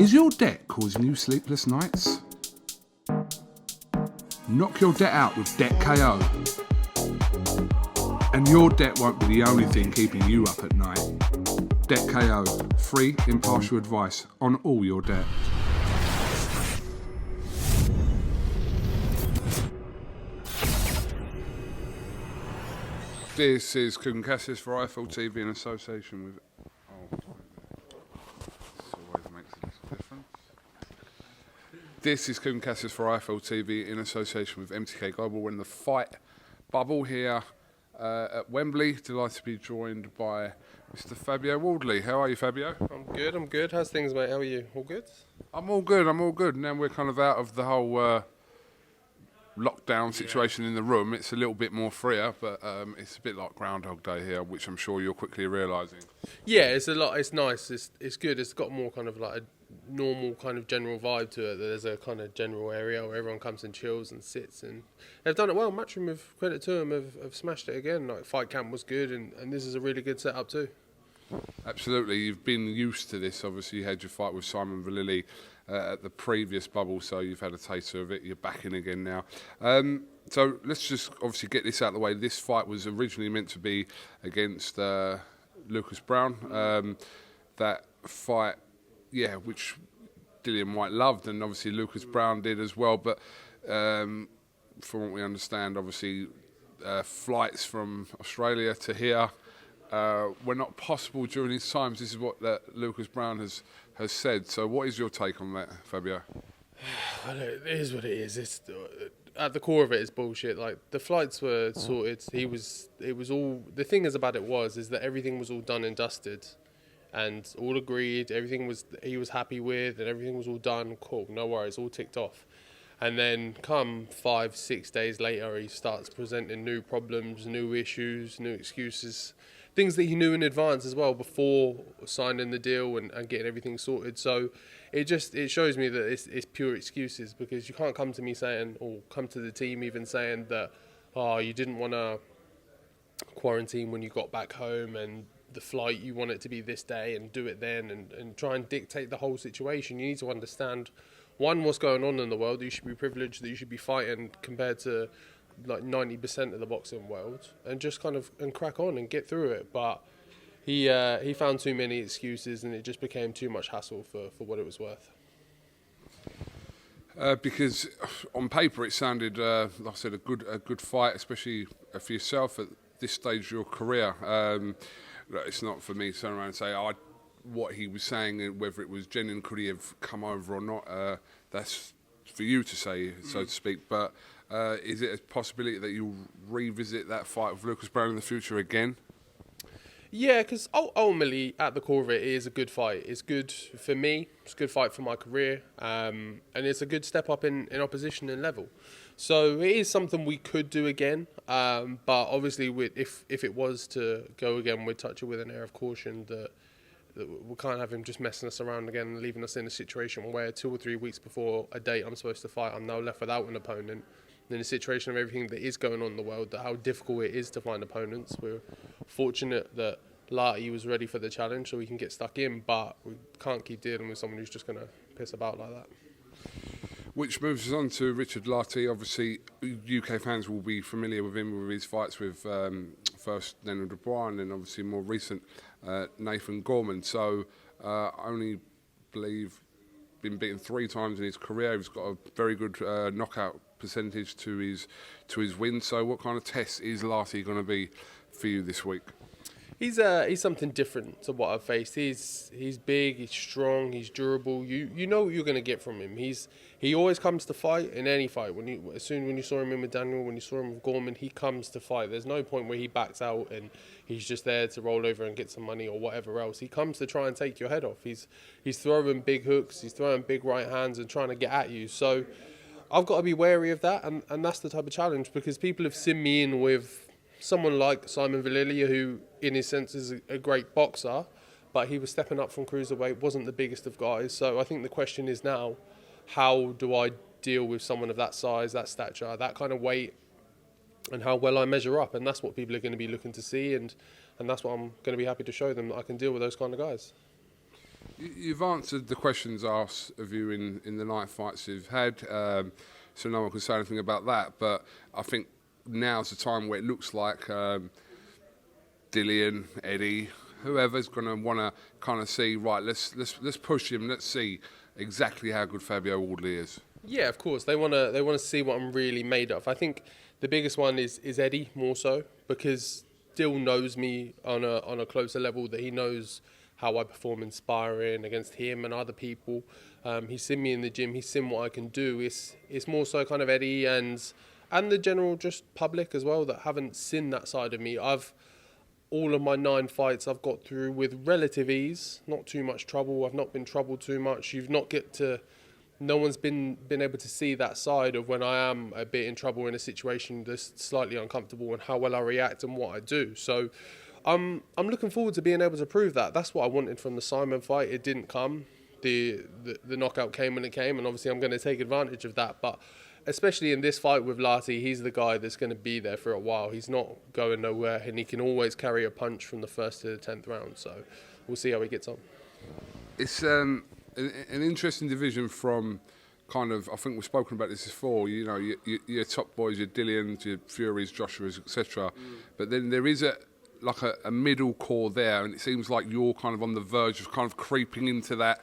Is your debt causing you sleepless nights? Knock your debt out with Debt KO. And your debt won't be the only thing keeping you up at night. Debt KO, free impartial advice on all your debt. This is KUGAN CASSIUS for Laughable TV in association with... this always makes a little difference. This is KUGAN CASSIUS for Laughable TV in association with MTK Global. We're in the fight bubble here at Wembley. Delighted to be joined by Mr. Fabio Wardley. How are you, Fabio? I'm good. How's things, mate? How are you? All good? I'm all good. Now we're kind of out of the whole lockdown situation in the room. It's a little bit more freer, but it's a bit like Groundhog Day here, which I'm sure you're quickly realising. Yeah, it's a lot. It's nice. It's good. It's got more kind of like a normal kind of general vibe to it. There's a kind of general area where everyone comes and chills and sits, and they've done it well. Matchroom, with credit to them, have smashed it again. Like Fight Camp was good, and this is a really good setup too. Absolutely. You've been used to this. Obviously, you had your fight with Simon Vallily at the previous bubble, so you've had a taster of it. You're back in again now. So let's just obviously get this out of the way. This fight was originally meant to be against Lucas Browne. That fight, which Dillian White loved, and obviously Lucas Browne did as well. But from what we understand, obviously flights from Australia to here were not possible during these times. This is what Lucas Browne has said. So what is your take on that, Fabio? Well, it is what it is. It's at the core of it is bullshit. Like the flights were sorted. It was all. The thing is about it is that everything was all done and dusted, and all agreed. He was happy with, and everything was all done. Cool, no worries, all ticked off. And then come 5-6 days later, he starts presenting new problems, new issues, new excuses. Things that he knew in advance as well before signing the deal and getting everything sorted. So it shows me that it's pure excuses, because you can't come to me saying, or come to the team even saying that, you didn't want to quarantine when you got back home, and the flight, you want it to be this day and do it then, and try and dictate the whole situation. You need to understand, one, what's going on in the world. You should be privileged that you should be fighting compared to like 90% of the boxing world, and just kind of crack on and get through it. But he found too many excuses, and it just became too much hassle for what it was worth. Because on paper it sounded, like I said, a good fight, especially for yourself at this stage of your career. It's not for me to turn around and say what he was saying, whether it was genuine, could he have come over or not. That's for you to say, so to speak. But is it a possibility that you'll revisit that fight with Lucas Browne in the future again? Yeah, because ultimately, at the core of it, it is a good fight. It's good for me. It's a good fight for my career. And it's a good step up in opposition and level. So it is something we could do again. But obviously, if it was to go again, we'd touch it with an air of caution that we can't have him just messing us around again and leaving us in a situation where 2 or 3 weeks before a date I'm supposed to fight, I'm now left without an opponent. In a situation of everything that is going on in the world, that how difficult it is to find opponents. We're fortunate that Larty was ready for the challenge, so we can get stuck in, but we can't keep dealing with someone who's just going to piss about like that. Which moves us on to Richard Larty. Obviously, UK fans will be familiar with him with his fights with first Daniel Dubois and then obviously more recent Nathan Gorman. So I only believe been beaten 3 times in his career. He's got a very good knockout percentage to his win. So what kind of test is Larty going to be for you this week? He's something different to what I've faced. He's big, he's strong, he's durable. You know what you're going to get from him. He always comes to fight in any fight. When you saw him in with Daniel, when you saw him with Gorman, he comes to fight. There's no point where he backs out and he's just there to roll over and get some money or whatever else. He comes to try and take your head off. He's throwing big hooks, he's throwing big right hands and trying to get at you. So I've got to be wary of that, and that's the type of challenge, because people have seen me in with someone like Simon Vallily, who in his sense is a great boxer, but he was stepping up from cruiserweight, wasn't the biggest of guys. So I think the question is now, how do I deal with someone of that size, that stature, that kind of weight, and how well I measure up? And that's what people are going to be looking to see, and that's what I'm going to be happy to show them, that I can deal with those kind of guys. You've answered the questions asked of you in the night fights you've had, so no one can say anything about that. But I think now's the time where it looks like Dillian, Eddie, whoever's going to want to kind of see, right, let's push him, let's see exactly how good Fabio Wardley is. Yeah, of course. They wanna see what I'm really made of. I think the biggest one is Eddie more so, because Dill knows me on a closer level, that he knows how I perform in sparring against him and other people. He's seen me in the gym, he's seen what I can do. It's more so kind of Eddie and the general just public as well that haven't seen that side of me. All of my 9 fights I've got through with relative ease, not too much trouble. I've not been troubled too much. No one's been able to see that side of when I am a bit in trouble in a situation that's slightly uncomfortable and how well I react and what I do. So I'm looking forward to being able to prove that. That's what I wanted from the Simon fight. It didn't come. The knockout came when it came, and obviously I'm going to take advantage of that. But especially in this fight with Larty, he's the guy that's going to be there for a while. He's not going nowhere, and he can always carry a punch from the 1st to the 10th round. So we'll see how he gets on. It's an interesting division from kind of, I think we've spoken about this before, you know, your top boys, your Dillians, your Furies, Joshua's, etc. But then there is a middle core there, and it seems like you're kind of on the verge of kind of creeping into that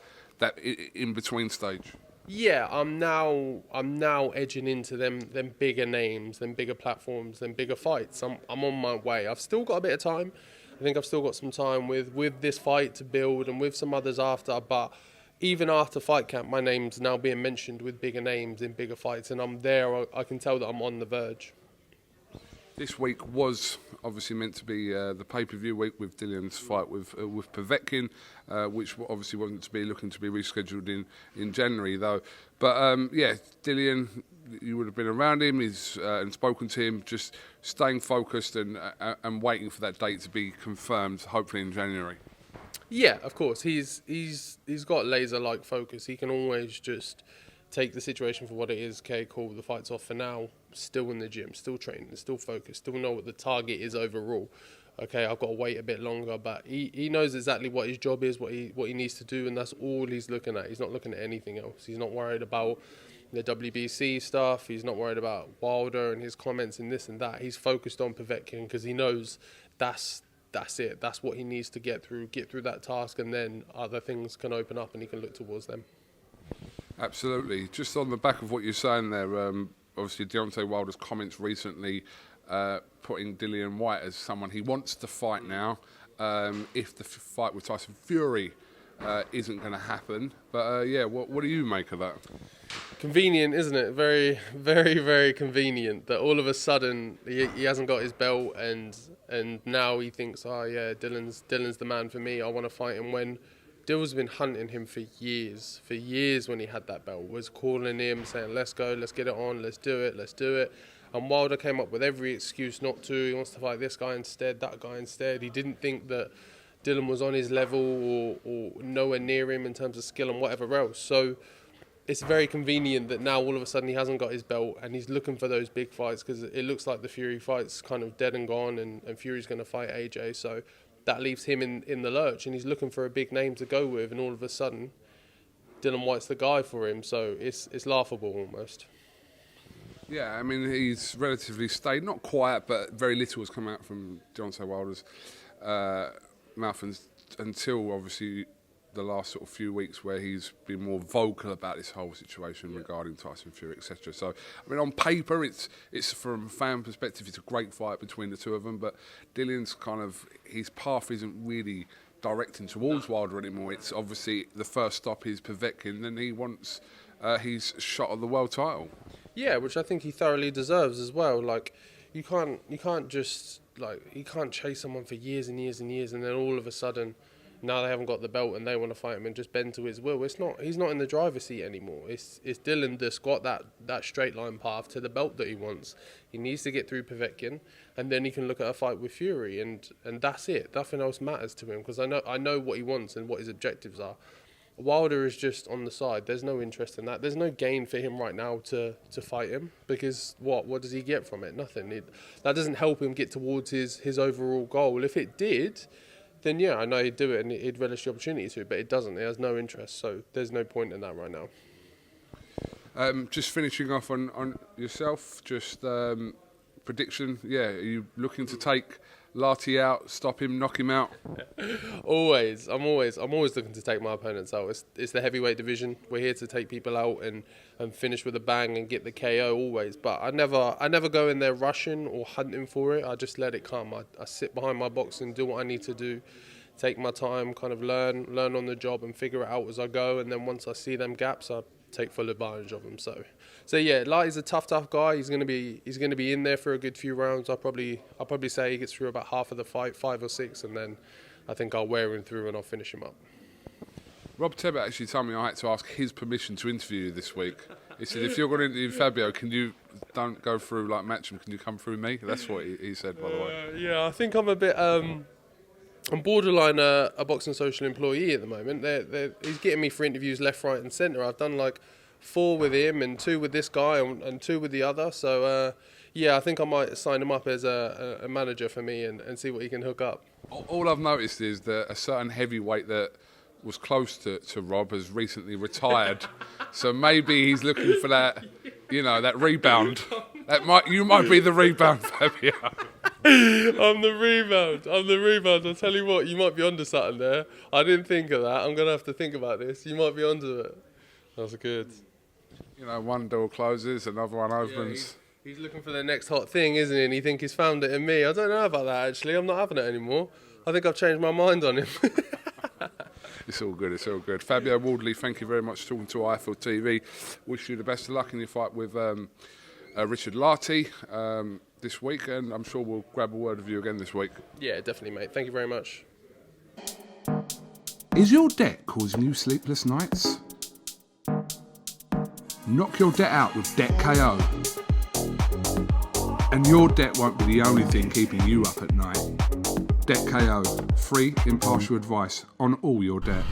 in-between stage. Yeah, I'm now edging into them bigger names, them bigger platforms, them bigger fights. I'm on my way. I've still got a bit of time. I think I've still got some time with this fight to build and with some others after. But even after fight camp, my name's now being mentioned with bigger names in bigger fights, and I'm there. I can tell that I'm on the verge. This week was obviously meant to be the pay-per-view week with Dillian's fight with Povetkin, which obviously wasn't to be looking to be rescheduled in January though. But Dillian, you would have been around him, and spoken to him, just staying focused and waiting for that date to be confirmed, hopefully in January. Yeah, of course. He's got laser-like focus. He can always just take the situation for what it is. Okay, cool, the fight's off for now. Still in the gym, still training, still focused, still know what the target is overall. Okay, I've got to wait a bit longer, but he knows exactly what his job is, what he needs to do, and that's all he's looking at. He's not looking at anything else. He's not worried about the WBC stuff. He's not worried about Wilder and his comments and this and that. He's focused on Povetkin because he knows that's it. That's what he needs to get through that task, and then other things can open up and he can look towards them. Absolutely. Just on the back of what you're saying there, obviously Deontay Wilder's comments recently putting Dillian White as someone he wants to fight now if the fight with Tyson Fury isn't going to happen. But what do you make of that? Convenient, isn't it? Very, very, very convenient that all of a sudden he hasn't got his belt and now he thinks, oh yeah, Dillian's the man for me. I want to fight him, when Dill's been hunting him for years when he had that belt, was calling him, saying, let's go, let's get it on, let's do it. And Wilder came up with every excuse not to. He wants to fight this guy instead, that guy instead. He didn't think that Dillian was on his level or nowhere near him in terms of skill and whatever else. So it's very convenient that now all of a sudden he hasn't got his belt and he's looking for those big fights, because it looks like the Fury fight's kind of dead and gone, and Fury's going to fight AJ. So that leaves him in the lurch, and he's looking for a big name to go with, and all of a sudden Dillian White's the guy for him. So it's laughable almost. Yeah, I mean, he's relatively stayed, not quiet, but very little has come out from Deontay Wilder's mouth until obviously the last sort of few weeks, where he's been more vocal about this whole situation regarding Tyson Fury, etc. So, I mean, on paper, it's from a fan perspective, it's a great fight between the two of them, but Dillian's kind of, his path isn't really directing towards Wilder anymore. It's obviously the first stop is Povetkin, and he wants his shot at the world title. Yeah, which I think he thoroughly deserves as well. Like, you can't just, like, he can't chase someone for years and years and years, and then all of a sudden, now they haven't got the belt and they want to fight him and just bend to his will. He's not in the driver's seat anymore. It's Dillian that's got that straight line path to the belt that he wants. He needs to get through Povetkin, and then he can look at a fight with Fury, and that's it. Nothing else matters to him, because I know what he wants and what his objectives are. Wilder is just on the side. There's no interest in that. There's no gain for him right now to fight him, because what does he get from it? Nothing. That doesn't help him get towards his overall goal. If it did, then yeah, I know he'd do it and he'd relish the opportunity to, but it doesn't. He has no interest, so there's no point in that right now. Just finishing off on yourself, just prediction. Yeah, are you looking to take Larty out, stop him, knock him out? Always. I'm always looking to take my opponents out. It's the heavyweight division. We're here to take people out and finish with a bang and get the KO always. But I never go in there rushing or hunting for it. I just let it come. I sit behind my box and do what I need to do. Take my time, kind of learn on the job and figure it out as I go. And then once I see them gaps, I take full advantage of them. So yeah, Larty's a tough guy. He's gonna be in there for a good few rounds. I'll probably say he gets through about half of the fight, 5 or 6, and then I think I'll wear him through and I'll finish him up. Rob Tebbett actually told me I had to ask his permission to interview you this week. He said, if you're going to interview Fabio, don't go through like Matcham, can you come through me? That's what he said, by the way. Yeah, I think I'm a bit. I'm borderline a BoxNation employee at the moment. He's getting me for interviews left, right, and centre. I've done like 4 with him and 2 with this guy and 2 with the other. So yeah, I think I might sign him up as a manager for me and see what he can hook up. All I've noticed is that a certain heavyweight that was close to Rob has recently retired. So maybe he's looking for that, that rebound. You might be the rebound, Fabio. I'm the rebound. I'll tell you what, you might be onto something there. I didn't think of that. I'm going to have to think about this. You might be onto it. That's good. One door closes, another one opens. Yeah, he's looking for the next hot thing, isn't he? And he thinks he's found it in me. I don't know about that, actually. I'm not having it anymore. I think I've changed my mind on him. It's all good. Fabio Wardley, thank you very much for talking to IFL TV. Wish you the best of luck in your fight with Richard Larty this week, and I'm sure we'll grab a word with you again this week. Yeah, definitely, mate. Thank you very much. Is your debt causing you sleepless nights? Knock your debt out with Debt KO. And your debt won't be the only thing keeping you up at night. Debt KO, free, impartial advice on all your debt.